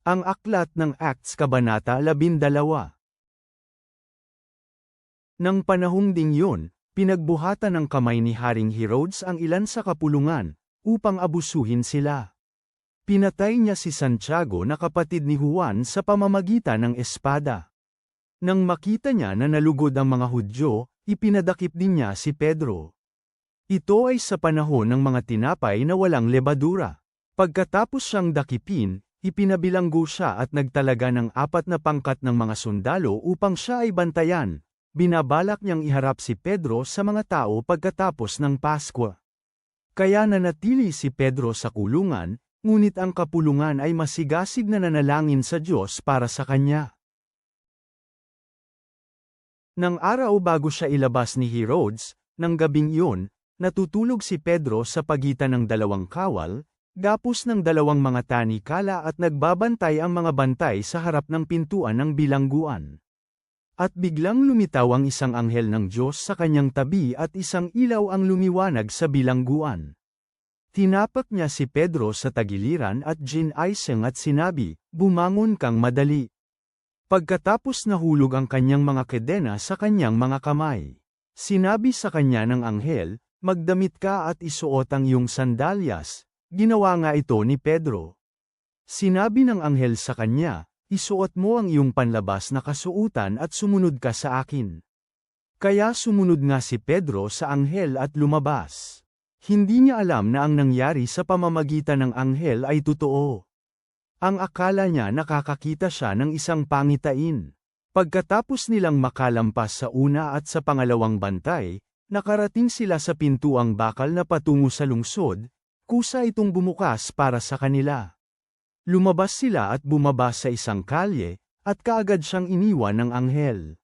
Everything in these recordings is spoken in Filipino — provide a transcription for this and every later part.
Ang aklat ng Acts Kabanata 12. Nang panahong ding yun, pinagbuhatan ng kamay ni Haring Herodes ang ilan sa kapulungan, upang abusuhin sila. Pinatay niya si Santiago na kapatid ni Juan sa pamamagitan ng espada. Nang makita niya na nalugod ang mga Hudyo, ipinadakip din niya si Pedro. Ito ay sa panahon ng mga tinapay na walang lebadura. Pagkatapos siyang dakipin, ipinabilanggo siya at nagtalaga ng 4 na pangkat ng mga sundalo upang siya ay bantayan. Binabalak niyang iharap si Pedro sa mga tao pagkatapos ng Paskwa. Kaya nanatili si Pedro sa kulungan, ngunit ang kapulungan ay masigasig na nanalangin sa Diyos para sa kanya. Nang araw bago siya ilabas ni Herodes, nang gabing iyon, natutulog si Pedro sa pagitan ng 2 kawal, gapos ng 2 mga tanikala at nagbabantay ang mga bantay sa harap ng pintuan ng bilangguan. At biglang lumitaw ang isang anghel ng Diyos sa kanyang tabi at isang ilaw ang lumiwanag sa bilangguan. Tinapak niya si Pedro sa tagiliran at ginaisang at sinabi, "Bumangon kang madali." Pagkatapos nahulog ang kanyang mga kedena sa kanyang mga kamay. Sinabi sa kanya ng anghel, "Magdamit ka at isuot ang iyong sandalyas." Ginawa nga ito ni Pedro. Sinabi ng anghel sa kanya, "Isuot mo ang iyong panlabas na kasuutan at sumunod ka sa akin." Kaya sumunod nga si Pedro sa anghel at lumabas. Hindi niya alam na ang nangyari sa pamamagitan ng anghel ay totoo. Ang akala niya nakakakita siya ng isang pangitain. Pagkatapos nilang makalampas sa una at sa pangalawang bantay, nakarating sila sa pintuang bakal na patungo sa lungsod, kusa itong bumukas para sa kanila. Lumabas sila at bumaba sa isang kalye, at kaagad siyang iniwan ng anghel.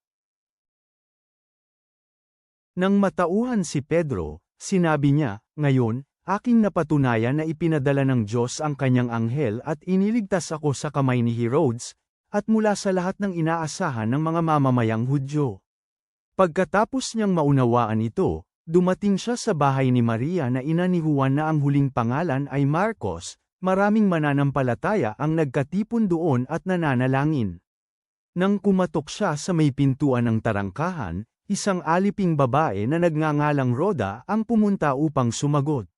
Nang matauhan si Pedro, sinabi niya, "Ngayon, aking napatunayan na ipinadala ng Diyos ang kanyang anghel at iniligtas ako sa kamay ni Herodes, at mula sa lahat ng inaasahan ng mga mamamayang Hudyo." Pagkatapos niyang maunawaan ito, dumating siya sa bahay ni Maria na ina ni Juan na ang huling pangalan ay Marcos. Maraming mananampalataya ang nagkatipon doon at nananalangin. Nang kumatok siya sa may pintuan ng tarangkahan, isang aliping babae na nagngangalang Roda ang pumunta upang sumagot.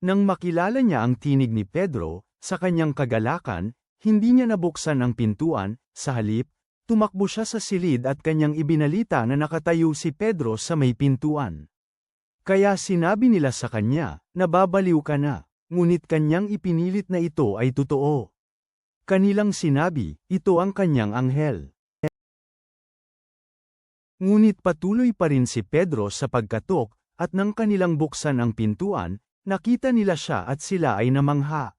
Nang makilala niya ang tinig ni Pedro, sa kanyang kagalakan, hindi niya nabuksan ang pintuan, sa halip, tumakbo siya sa silid at kanyang ibinalita na nakatayo si Pedro sa may pintuan. Kaya sinabi nila sa kanya, "Nababaliw ka na." Ngunit kanyang ipinilit na ito ay totoo. Kanilang sinabi, ito ang kanyang anghel. Ngunit patuloy pa rin si Pedro sa pagkatok, at nang kanilang buksan ang pintuan, nakita nila siya at sila ay namangha.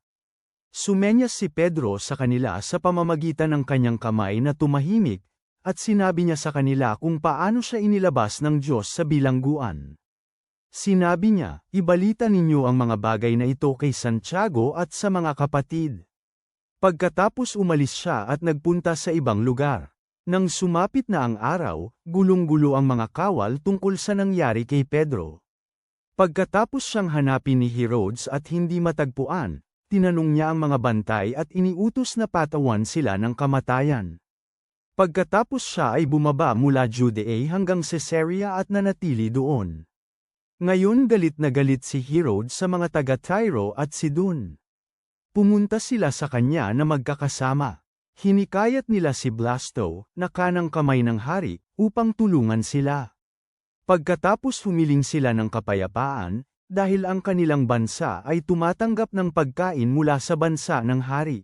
Sumenyas si Pedro sa kanila sa pamamagitan ng kanyang kamay na tumahimik, at sinabi niya sa kanila kung paano siya inilabas ng Diyos sa bilangguan. Sinabi niya, "Ibalita ninyo ang mga bagay na ito kay Santiago at sa mga kapatid." Pagkatapos umalis siya at nagpunta sa ibang lugar. Nang sumapit na ang araw, gulong-gulo ang mga kawal tungkol sa nangyari kay Pedro. Pagkatapos siyang hanapin ni Herodes at hindi matagpuan, tinanong niya ang mga bantay at iniutos na patawan sila ng kamatayan. Pagkatapos siya ay bumaba mula Judea hanggang Caesarea at nanatili doon. Ngayon galit na galit si Herodes sa mga taga-Tyro at Sidon. Pumunta sila sa kanya na magkakasama. Hinikayat nila si Blasto, na kanang kamay ng hari, upang tulungan sila. Pagkatapos humiling sila ng kapayapaan, dahil ang kanilang bansa ay tumatanggap ng pagkain mula sa bansa ng hari.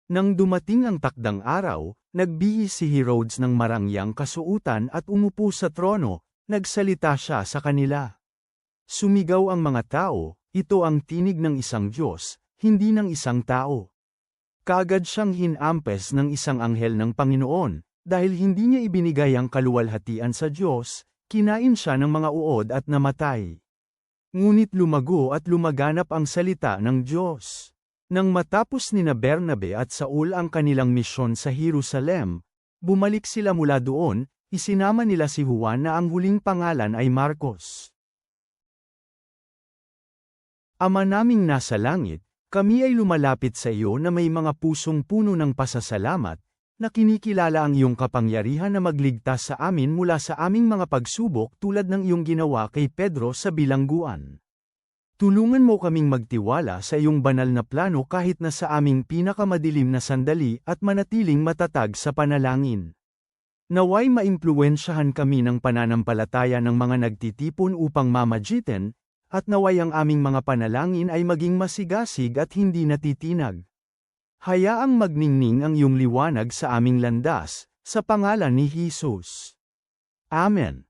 Nang dumating ang takdang araw, nagbihis si Herodes ng marangyang kasuutan at umupo sa trono. Nagsalita siya sa kanila. Sumigaw ang mga tao, ito ang tinig ng isang Diyos, hindi ng isang tao. Kaagad siyang hinampes ng isang anghel ng Panginoon, dahil hindi niya ibinigay ang kaluwalhatian sa Diyos, kinain siya ng mga uod at namatay. Ngunit lumago at lumaganap ang salita ng Diyos. Nang matapos ni Bernabe at Saul ang kanilang misyon sa Jerusalem, bumalik sila mula doon. Isinama nila si Juan na ang huling pangalan ay Marcos. Ama naming nasa langit, Kami ay lumalapit sa iyo na may mga pusong puno ng pasasalamat, na kinikilala ang iyong kapangyarihan na magligtas sa amin mula sa aming mga pagsubok tulad ng iyong ginawa kay Pedro sa bilangguan. Tulungan mo kaming magtiwala sa iyong banal na plano kahit na sa aming pinakamadilim na sandali at manatiling matatag sa panalangin. Naway maimpluwensyahan kami ng pananampalataya ng mga nagtitipon upang mamagitan, at naway ang aming mga panalangin ay maging masigasig at hindi natitinag. Hayaang magningning ang iyong liwanag sa aming landas, sa pangalan ni Jesus. Amen.